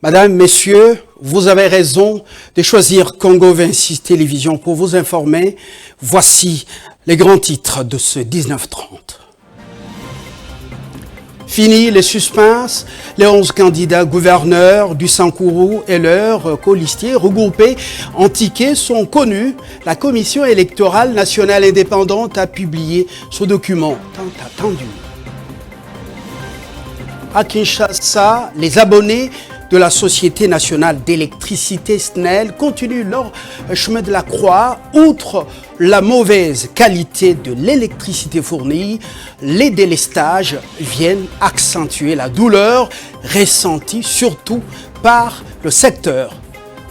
Madame, Messieurs, vous avez raison de choisir Congo 26 Télévision pour vous informer. Voici les grands titres de ce 19h30. Fini les suspens, les 11 candidats gouverneurs du Sankourou et leurs colistiers regroupés en tickets sont connus. La Commission électorale nationale indépendante a publié ce document tant attendu. À Kinshasa, les abonnés de la Société nationale d'électricité SNEL continuent leur chemin de la croix. Outre la mauvaise qualité de l'électricité fournie, les délestages viennent accentuer la douleur ressentie surtout par le secteur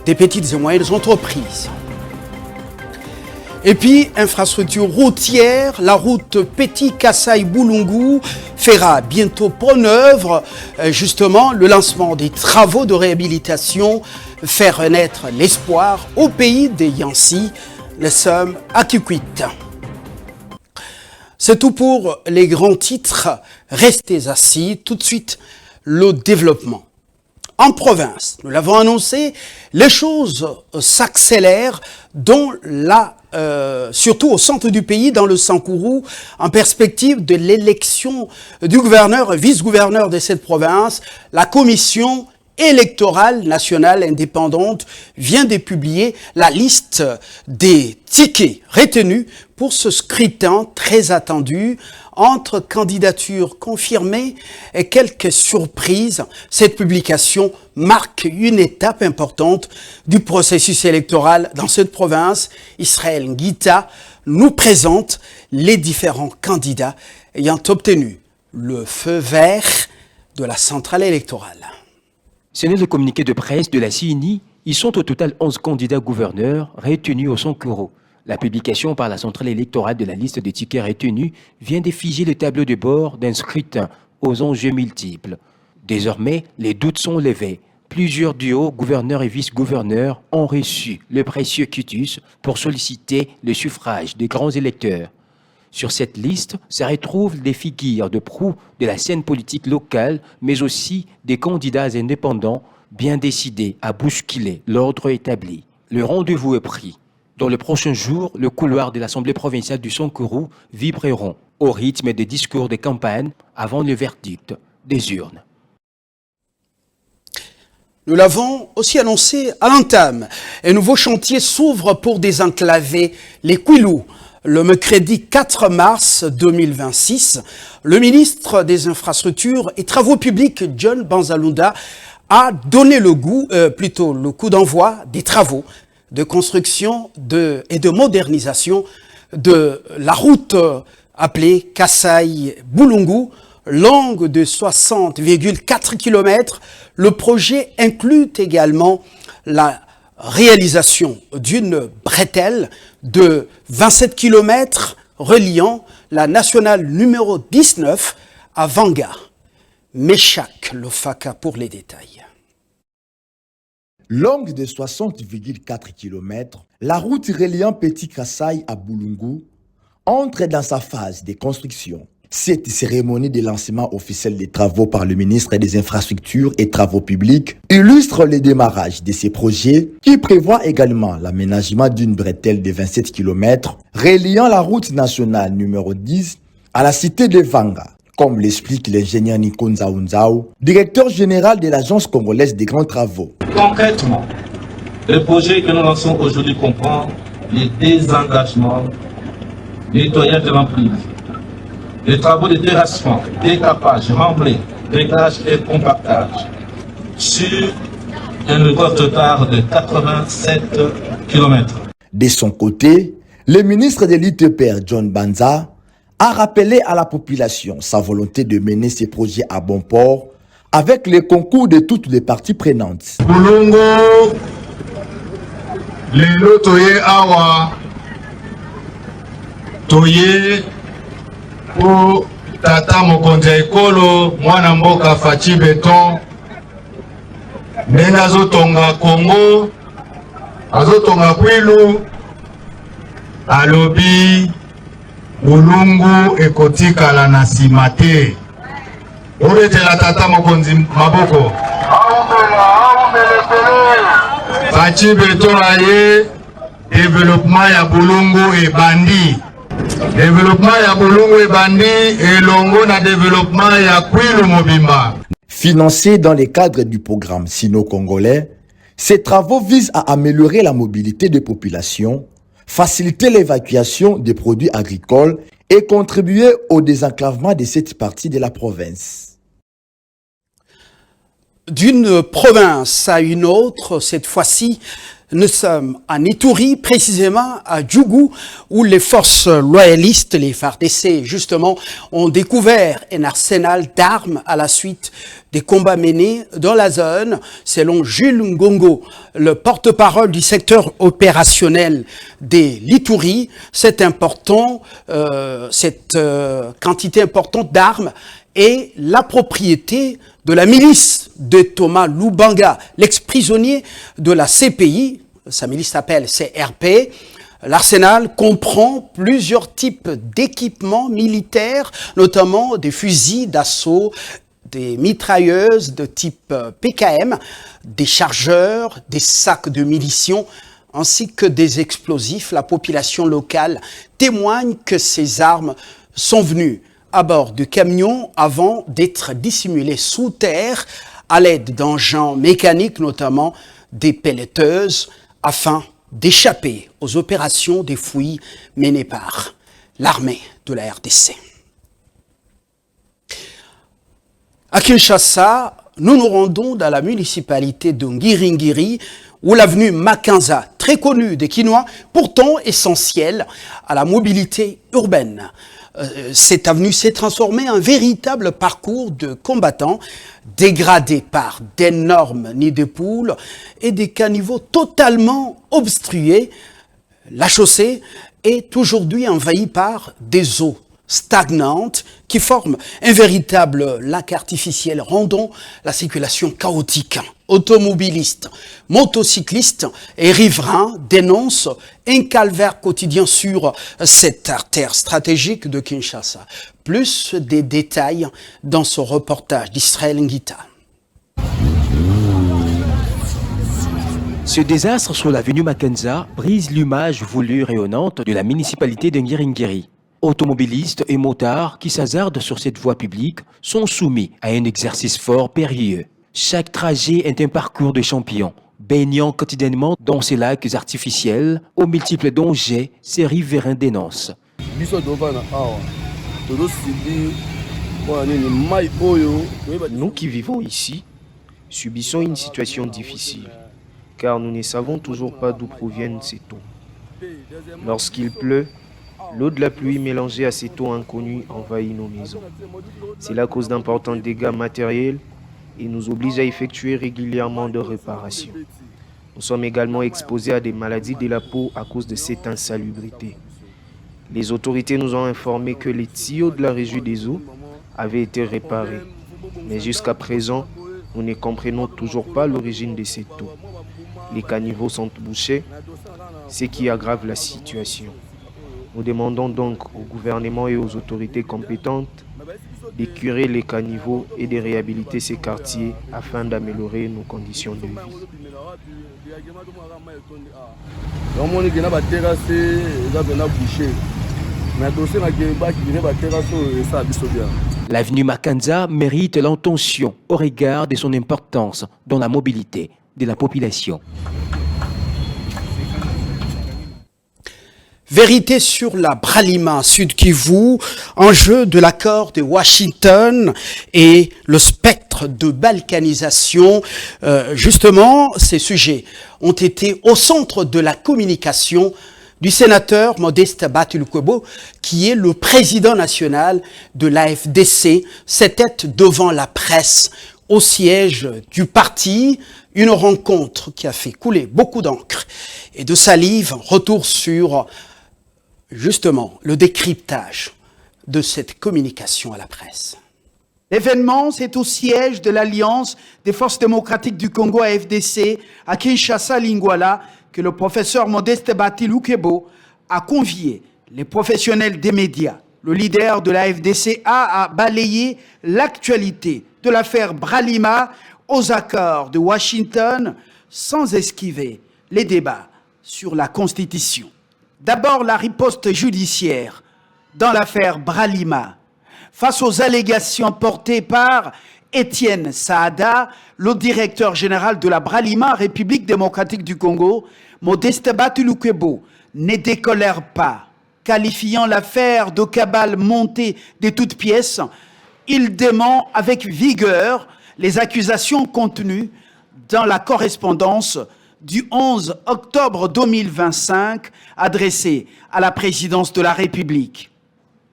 des petites et moyennes entreprises. Et puis, infrastructure routière, la route Petit-Kasaï-Boulungu fera bientôt pour œuvre justement le lancement des travaux de réhabilitation, faire renaître l'espoir au pays des Yansi, les sommes à Kikwit. C'est tout pour les grands titres. Restez assis. Tout de suite, le développement. En province, nous l'avons annoncé, les choses s'accélèrent surtout au centre du pays, dans le Sankourou, en perspective de l'élection du gouverneur et vice-gouverneur de cette province. La commission électorale nationale indépendante vient de publier la liste des tickets retenus pour ce scrutin très attendu. Entre candidatures confirmées et quelques surprises, cette publication marque une étape importante du processus électoral dans cette province. Israël Nguita nous présente les différents candidats ayant obtenu le feu vert de la centrale électorale. Ce n'est le communiqué de presse de la CINI. Ils sont au total 11 candidats gouverneurs retenus au Sankourou. La publication par la centrale électorale de la liste des tickets retenus vient de figer le tableau de bord d'un scrutin aux enjeux multiples. Désormais, les doutes sont levés. Plusieurs duos, gouverneurs et vice-gouverneurs, ont reçu le précieux quitus pour solliciter le suffrage des grands électeurs. Sur cette liste se retrouvent des figures de proue de la scène politique locale, mais aussi des candidats indépendants bien décidés à bousculer l'ordre établi. Le rendez-vous est pris. Dans les prochains jours, le couloir de l'Assemblée provinciale du Sankourou vibreront au rythme des discours de campagne avant le verdict des urnes. Nous l'avons aussi annoncé à l'entame. Un nouveau chantier s'ouvre pour désenclaver les Kouilou. Le mercredi 4 mars 2026, le ministre des Infrastructures et Travaux publics, John Banzalunda, a donné le coup d'envoi des travaux de construction et de modernisation de la route appelée Kasaï-Boulungu, longue de 60,4 km. Le projet inclut également la réalisation d'une bretelle de 27 km reliant la nationale numéro 19 à Vanga. Méchac Lofaka pour les détails. Longue de 60,4 km, la route reliant Petit Kasaï à Boulungu entre dans sa phase de construction. Cette cérémonie de lancement officiel des travaux par le ministre des Infrastructures et Travaux publics illustre le démarrage de ces projets qui prévoit également l'aménagement d'une bretelle de 27 km reliant la route nationale numéro 10 à la cité de Vanga, comme l'explique l'ingénieur Nico Nzaounzao, directeur général de l'Agence congolaise des grands travaux. Concrètement, le projet que nous lançons aujourd'hui comprend les désengagements, nettoyage de l'emprise, les travaux de terrassement, décapage, remblai, réglage et compactage sur un record total de 87 km. De son côté, le ministre de l'ITPR, John Banza, a rappelé à la population sa volonté de mener ces projets à bon port avec le concours de toutes les parties prenantes. Boulungu, lelo toye awa, toye pour tata mokonzi ekolo, mwana mboka Fachi Beton, nena azotonga Congo, azotonga Kwilu, alobi Boulungu ekotikala na nsima te. Obetela tata mokonzi maboko. bachi beto aye développement ya Bulungu et Bandi. Développement ya Bulungu et Bandi et longo na développement ya Kwilu Mobimba. Financés dans le cadre du programme sino-congolais, ces travaux visent à améliorer la mobilité des populations, faciliter l'évacuation des produits agricoles et contribuer au désenclavement de cette partie de la province. D'une province à une autre, cette fois-ci, nous sommes en Ituri, précisément à Djougou, où les forces loyalistes, les FARDC, justement, ont découvert un arsenal d'armes à la suite des combats menés dans la zone. Selon Jules Ngongo, le porte-parole du secteur opérationnel des l'Ituri, cette quantité importante d'armes est la propriété de la milice de Thomas Lubanga, l'ex-prisonnier de la CPI. Sa milice s'appelle CRP. L'arsenal comprend plusieurs types d'équipements militaires, notamment des fusils d'assaut, des mitrailleuses de type PKM, des chargeurs, des sacs de munitions, ainsi que des explosifs. La population locale témoigne que ces armes sont venues à bord du camion avant d'être dissimulées sous terre à l'aide d'engins mécaniques, notamment des pelleteuses, afin d'échapper aux opérations des fouilles menées par l'armée de la RDC. À Kinshasa, nous nous rendons dans la municipalité de Ngiringiri, où l'avenue Makanza, très connue des Kinois, pourtant essentielle à la mobilité urbaine. Cette avenue s'est transformée en véritable parcours de combattants, dégradé par d'énormes nids de poules et des caniveaux totalement obstrués. La chaussée est aujourd'hui envahie par des eaux stagnantes qui forment un véritable lac artificiel, rendant la circulation chaotique. Automobilistes, motocyclistes et riverains dénoncent un calvaire quotidien sur cette artère stratégique de Kinshasa. Plus des détails dans ce reportage d'Israël Nguita. Ce désastre sur l'avenue Makanza brise l'image voulue rayonnante de la municipalité de Ngiringiri. Automobilistes et motards qui s'hasardent sur cette voie publique sont soumis à un exercice fort périlleux. Chaque trajet est un parcours de champions, baignant quotidiennement dans ces lacs artificiels aux multiples dangers ces riverains dénoncent. Nous qui vivons ici subissons une situation difficile, car nous ne savons toujours pas d'où proviennent ces eaux. Lorsqu'il pleut, l'eau de la pluie mélangée à cette eau inconnue envahit nos maisons. Cela cause d'importants dégâts matériels et nous oblige à effectuer régulièrement de réparations. Nous sommes également exposés à des maladies de la peau à cause de cette insalubrité. Les autorités nous ont informé que les tuyaux de la régie des eaux avaient été réparés. Mais jusqu'à présent, nous ne comprenons toujours pas l'origine de cette eau. Les caniveaux sont bouchés, ce qui aggrave la situation. Nous demandons donc au gouvernement et aux autorités compétentes de curer les caniveaux et de réhabiliter ces quartiers afin d'améliorer nos conditions de vie. L'avenue Makanza mérite l'attention au regard de son importance dans la mobilité de la population. Vérité sur la Bralima Sud Kivu, enjeu de l'accord de Washington et le spectre de balkanisation. Justement, ces sujets ont été au centre de la communication du sénateur Modeste Batulukwebo, qui est le président national de l'AFDC. C'était devant la presse au siège du parti, une rencontre qui a fait couler beaucoup d'encre et de salive. Retour sur justement le décryptage de cette communication à la presse. L'événement, c'est au siège de l'Alliance des forces démocratiques du Congo AFDC à Kinshasa, Lingwala, que le professeur Modeste Batulukwebo a convié les professionnels des médias. Le leader de l'AFDC a balayé l'actualité de l'affaire Bralima aux accords de Washington sans esquiver les débats sur la Constitution. D'abord, la riposte judiciaire dans l'affaire Bralima, face aux allégations portées par Étienne Saada, le directeur général de la Bralima, République démocratique du Congo. Modeste Batulukwebo ne décolère pas. Qualifiant l'affaire de cabale montée de toutes pièces, il dément avec vigueur les accusations contenues dans la correspondance du 11 octobre 2025 adressée à la présidence de la République.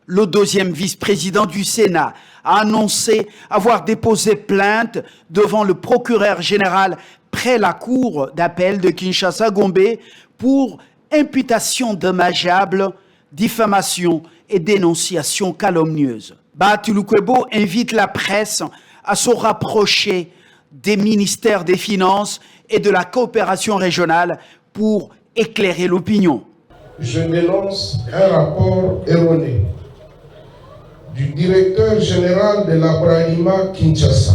Le deuxième vice-président du Sénat a annoncé avoir déposé plainte devant le procureur général près la cour d'appel de Kinshasa-Gombe pour imputation dommageable, diffamation et dénonciation calomnieuse. Batulukwebo invite la presse à se rapprocher des ministères des Finances et de la coopération régionale pour éclairer l'opinion. Je dénonce un rapport erroné du directeur général de la Bralima Kinshasa,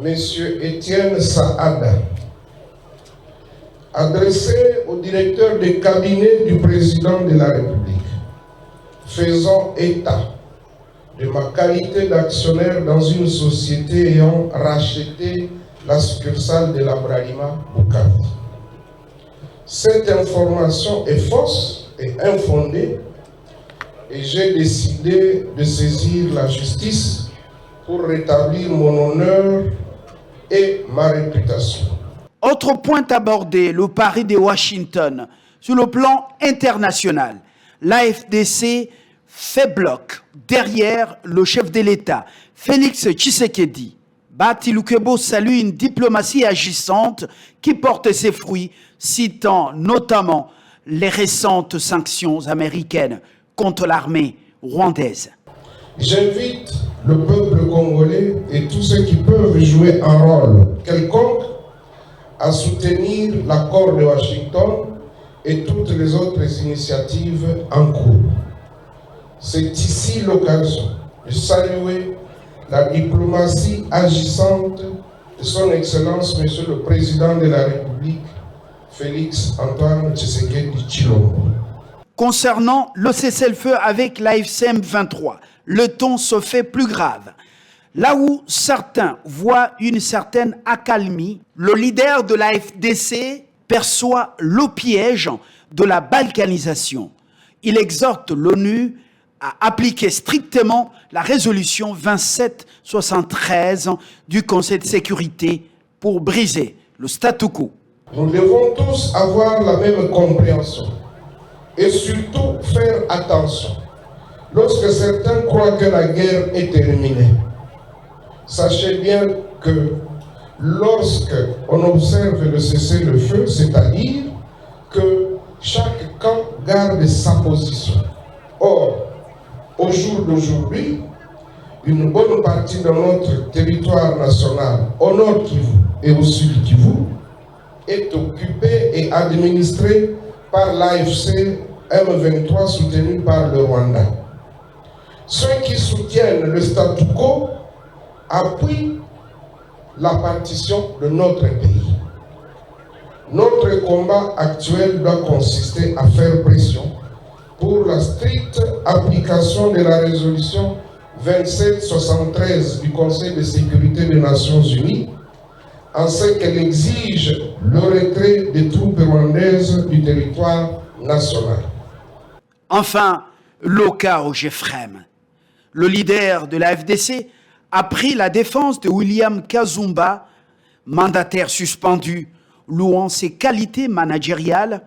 M. Étienne Saada, adressé au directeur de cabinet du président de la République, faisant état de ma qualité d'actionnaire dans une société ayant racheté la succursale de la Bralima Bukavu. Cette information est fausse et infondée et j'ai décidé de saisir la justice pour rétablir mon honneur et ma réputation. Autre point abordé, le pari de Washington. Sur le plan international, l'AFDC fait bloc derrière le chef de l'État, Félix Tshisekedi. Batulukwebo salue une diplomatie agissante qui porte ses fruits, citant notamment les récentes sanctions américaines contre l'armée rwandaise. J'invite le peuple congolais et tous ceux qui peuvent jouer un rôle quelconque à soutenir l'accord de Washington et toutes les autres initiatives en cours. C'est ici l'occasion de saluer la diplomatie agissante de son Excellence, Monsieur le Président de la République, Félix Antoine Tshisekedi Tshilombo. Concernant le cessez-le-feu avec l'AFCM 23, le ton se fait plus grave. Là où certains voient une certaine accalmie, le leader de la FDC perçoit le piège de la balkanisation. Il exhorte l'ONU à appliquer strictement la résolution 2773 du Conseil de sécurité pour briser le statu quo. Nous devons tous avoir la même compréhension et surtout faire attention lorsque certains croient que la guerre est terminée. Sachez bien que lorsque on observe le cessez-le-feu, c'est-à-dire que chaque camp garde sa position. Or, au jour d'aujourd'hui, une bonne partie de notre territoire national, au nord Kivu et au sud Kivu, est occupée et administrée par l'AFC M23 soutenu par le Rwanda. Ceux qui soutiennent le statu quo appuient la partition de notre pays. Notre combat actuel doit consister à faire pression pour la stricte application de la résolution 2773 du Conseil de sécurité des Nations Unies, en ce qu'elle exige le retrait des troupes rwandaises du territoire national. Enfin, le cas au Jefrem. Le leader de la FDC a pris la défense de William Kazumba, mandataire suspendu, louant ses qualités managériales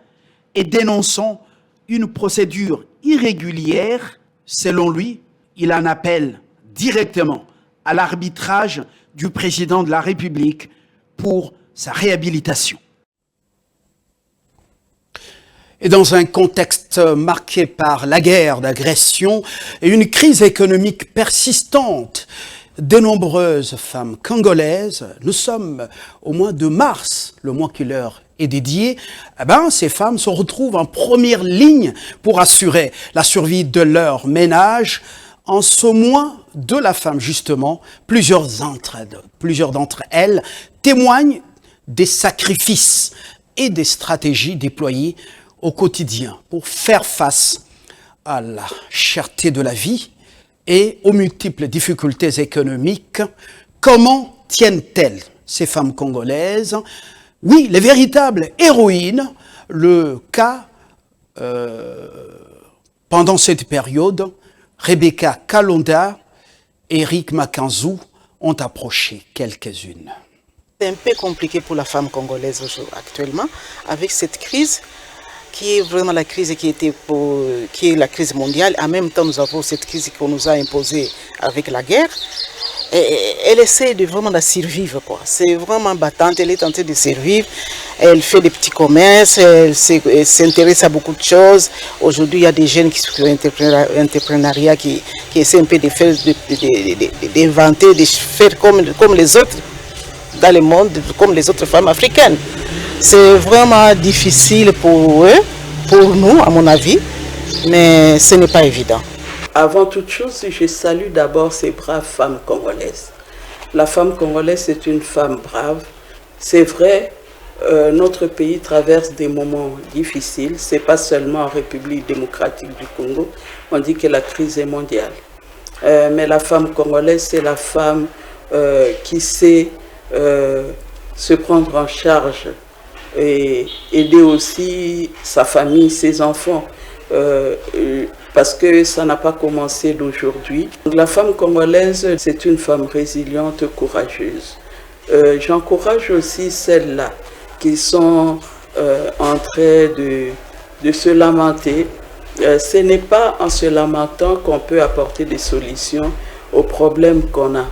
et dénonçant une procédure irrégulière. Selon lui, il en appelle directement à l'arbitrage du président de la République pour sa réhabilitation. Et dans un contexte marqué par la guerre d'agression et une crise économique persistante, de nombreuses femmes congolaises, nous sommes au mois de mars, le mois qui leur est dédié, ces femmes se retrouvent en première ligne pour assurer la survie de leur ménage. En ce mois de la femme, justement, plusieurs d'entre elles témoignent des sacrifices et des stratégies déployées au quotidien pour faire face à la cherté de la vie et aux multiples difficultés économiques. Comment tiennent-elles, ces femmes congolaises? Oui, les véritables héroïnes. Le cas, pendant cette période, Rebecca Kalonda et Eric Makanzou ont approché quelques-unes. C'est un peu compliqué pour la femme congolaise actuellement, avec cette crise qui est vraiment la crise qui est la crise mondiale. En même temps, nous avons cette crise qu'on nous a imposée avec la guerre. Et elle essaie vraiment de survivre, quoi. C'est vraiment battante, elle est tentée de survivre. Elle fait des petits commerces, elle s'intéresse à beaucoup de choses. Aujourd'hui, il y a des jeunes qui sont entrepreneuriat qui essaient un peu de faire, d'inventer, de faire comme les autres dans le monde, comme les autres femmes africaines. C'est vraiment difficile pour eux, pour nous, à mon avis, mais ce n'est pas évident. Avant toute chose, je salue d'abord ces braves femmes congolaises. La femme congolaise, c'est une femme brave. C'est vrai, notre pays traverse des moments difficiles. Ce n'est pas seulement en République démocratique du Congo. On dit que la crise est mondiale. Mais la femme congolaise, c'est la femme qui sait se prendre en charge et aider aussi sa famille, ses enfants. Parce que ça n'a pas commencé d'aujourd'hui. La femme congolaise, c'est une femme résiliente, courageuse. J'encourage aussi celles-là qui sont en train de se lamenter. Ce n'est pas en se lamentant qu'on peut apporter des solutions aux problèmes qu'on a.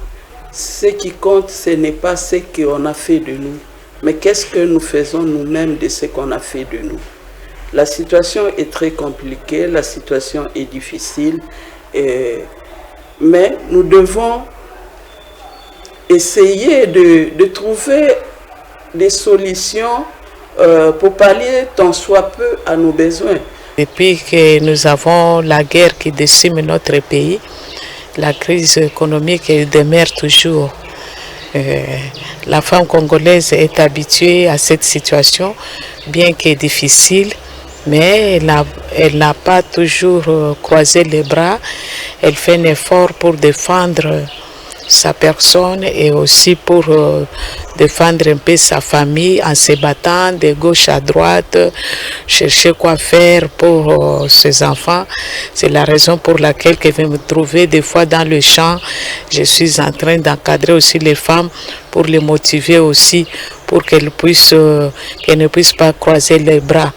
Ce qui compte, ce n'est pas ce qu'on a fait de nous, mais qu'est-ce que nous faisons nous-mêmes de ce qu'on a fait de nous. La situation est très compliquée, la situation est difficile, mais nous devons essayer de trouver des solutions pour pallier tant soit peu à nos besoins. Depuis que nous avons la guerre qui décime notre pays, la crise économique demeure toujours. La femme congolaise est habituée à cette situation, bien qu'elle difficile. Mais elle n'a pas toujours croisé les bras. Elle fait un effort pour défendre sa personne et aussi pour défendre un peu sa famille en se battant de gauche à droite, chercher quoi faire pour ses enfants. C'est la raison pour laquelle je vais me trouver des fois dans le champ. Je suis en train d'encadrer aussi les femmes pour les motiver aussi, pour qu'elles ne puissent pas croiser les bras.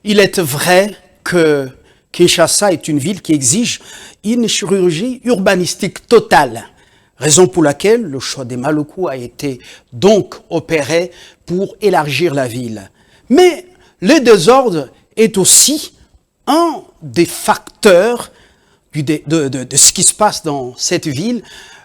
Il est vrai que Kinshasa est une ville qui exige une chirurgie urbanistique totale, raison pour laquelle le choix des Maluku a été donc opéré pour élargir la ville. Mais le désordre est aussi un des facteurs de ce qui se passe dans cette ville.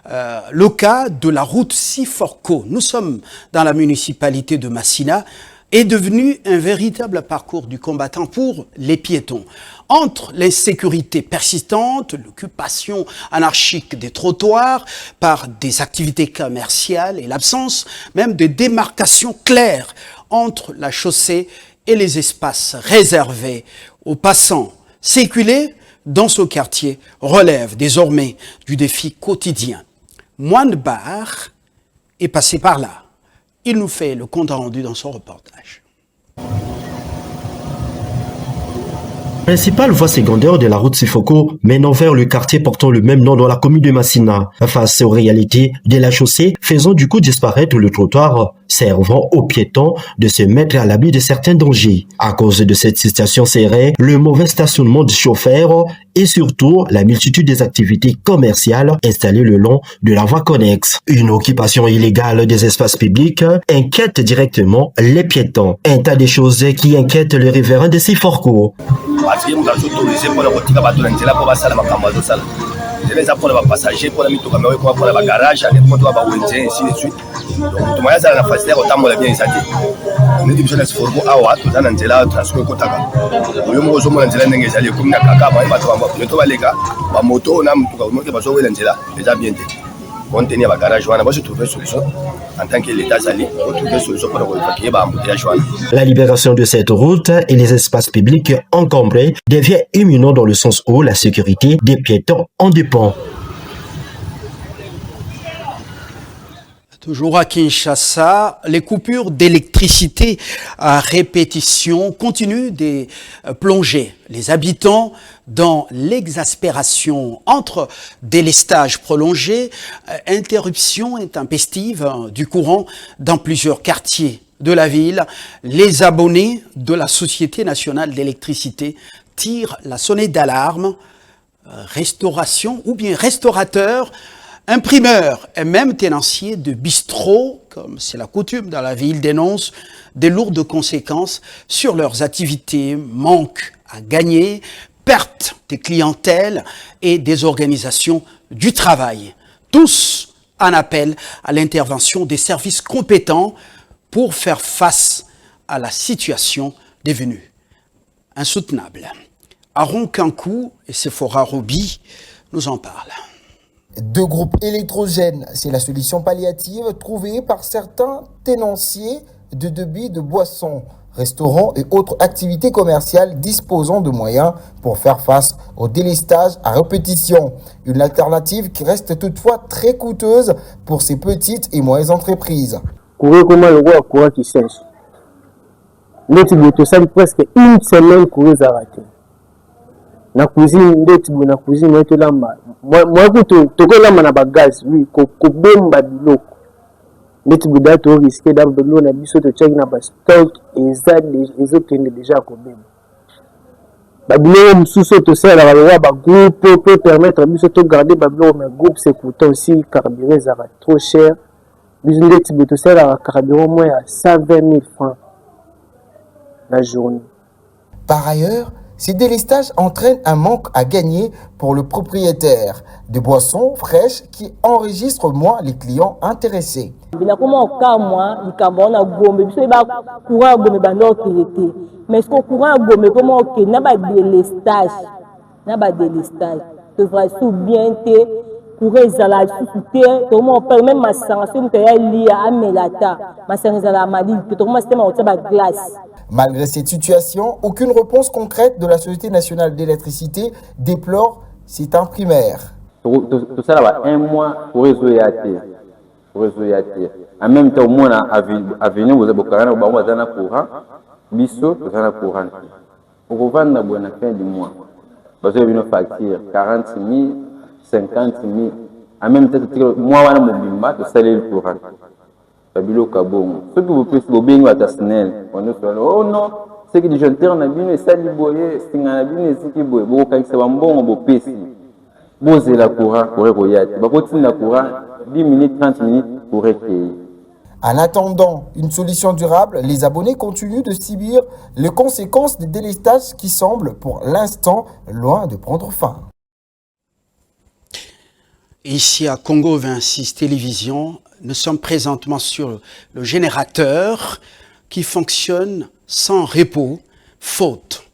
Le cas de la route Siforco, nous sommes dans la municipalité de Massina, est devenu un véritable parcours du combattant pour les piétons. Entre l'insécurité persistante, l'occupation anarchique des trottoirs par des activités commerciales et l'absence même de démarcation claire entre la chaussée et les espaces réservés aux passants, circuler dans ce quartier relève désormais du défi quotidien. Moine Bar est passé par là. Il nous fait le compte rendu dans son reportage. Principale voie secondaire de la route Sifoko menant vers le quartier portant le même nom dans la commune de Massina. Face aux réalités de la chaussée, faisant du coup disparaître le trottoir, servant aux piétons de se mettre à l'abri de certains dangers. À cause de cette situation serrée, le mauvais stationnement des chauffeurs et surtout la multitude des activités commerciales installées le long de la voie connexe. Une occupation illégale des espaces publics inquiète directement les piétons. Un tas de choses qui inquiètent le révérend de Siforco. pour tenir le garage, moi je trouve une solution. En tant que l'État s'allie, on trouve une solution pour évacuer l'embouteillage. La libération de cette route et les espaces publics encombrés devient imminent dans le sens où la sécurité des piétons en dépend. Toujours à Kinshasa, les coupures d'électricité à répétition continuent de plonger les habitants dans l'exaspération entre délestage prolongé, interruption intempestive du courant dans plusieurs quartiers de la ville. Les abonnés de la Société nationale d'électricité tirent la sonnette d'alarme. Restauration ou bien restaurateurs, imprimeurs et même tenanciers de bistrots, comme c'est la coutume dans la ville, dénoncent des lourdes conséquences sur leurs activités, manque à gagner, perte des clientèles et des organisations du travail. Tous en appellent à l'intervention des services compétents pour faire face à la situation devenue insoutenable. Aaron Kankou et Sephora Roby nous en parlent. 2 groupes électrogènes, c'est la solution palliative trouvée par certains tenanciers de débits de boissons, restaurants et autres activités commerciales disposant de moyens pour faire face au délestage à répétition. Une alternative qui reste toutefois très coûteuse pour ces petites et moyennes entreprises. Courir comment le roi courant qui sèche. L'autre bout, ça presque une semaine courir arrêté. Na cuisine na cuisine eto lamba moi kuto toko lamba na bagaz oui ko bemba biloko neti buda to risque d'ablo na biso to check na ba stock ezokende déjà ko bemba ba biloko mususu to sala ba groupe peut permettre biso to garder ba biloko mais groupe c'est coûteux aussi carburant ça va trop cher biso neti buto sala carburant moins à 120 000 francs la journée. Par ailleurs, ces délestages entraînent un manque à gagner pour le propriétaire de boissons fraîches qui enregistre moins les clients intéressés. Mais ce courant comment délestage devrait bien même ma sanction à Melata Malgré cette situation, aucune réponse concrète de la Société nationale d'électricité déplore cet imprimaire. Tout ça là, un mois pour résoudre. En même temps, moi, à venir, vous avez courant, biso, vous avez courant. Vous vendez à la fin du mois. Vous avez une facture 40 000, 50 000. En même temps, moi, je vais saler le courant. Ceux que vous pouvez vous bien à Tasnel, oh non, c'est que les gens ont bien sali boyer, c'est un bien c'est qui boyer, bon quand c'est bon bon PC, bon c'est la courant pour regarder, bah continuer la courant 10 minutes 30 minutes pour recueillir. En attendant une solution durable, les abonnés continuent de subir les conséquences des délestages qui semblent pour l'instant loin de prendre fin. Ici à Congo 26 Télévision, nous sommes présentement sur le générateur qui fonctionne sans repos, faute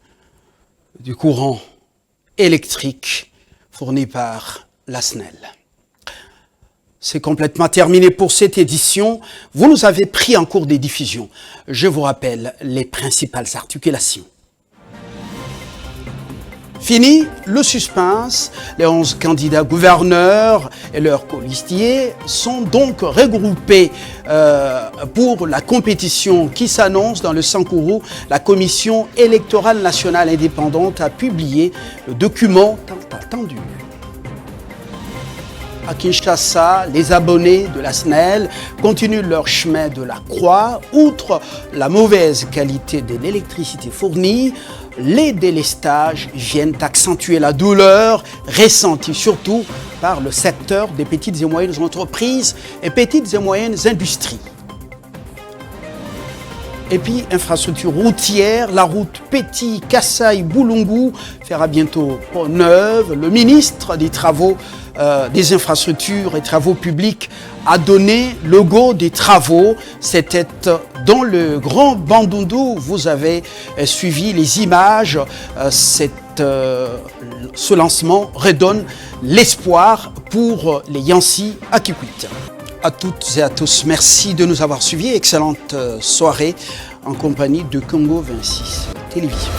du courant électrique fourni par la SNEL. C'est complètement terminé pour cette édition. Vous nous avez pris en cours des diffusions. Je vous rappelle les principales articulations. Fini le suspense, les 11 candidats gouverneurs et leurs colistiers sont donc regroupés pour la compétition qui s'annonce dans le Sankourou. La Commission électorale nationale indépendante a publié le document tant attendu. À Kinshasa, les abonnés de la SNEL continuent leur chemin de la croix. Outre la mauvaise qualité de l'électricité fournie, les délestages viennent accentuer la douleur ressentie surtout par le secteur des petites et moyennes entreprises et petites et moyennes industries. Et puis, infrastructure routière, la route Petit-Kasaï-Boulungu fera bientôt peau neuve. Le ministre des Travaux, des Infrastructures et Travaux Publics a donné le go des travaux. C'était dans le Grand Bandundu. Vous avez suivi les images. C'est ce lancement redonne l'espoir pour les Yancy à Kikwit. À toutes et à tous, merci de nous avoir suivis. Excellente soirée en compagnie de Congo 26 Télévision.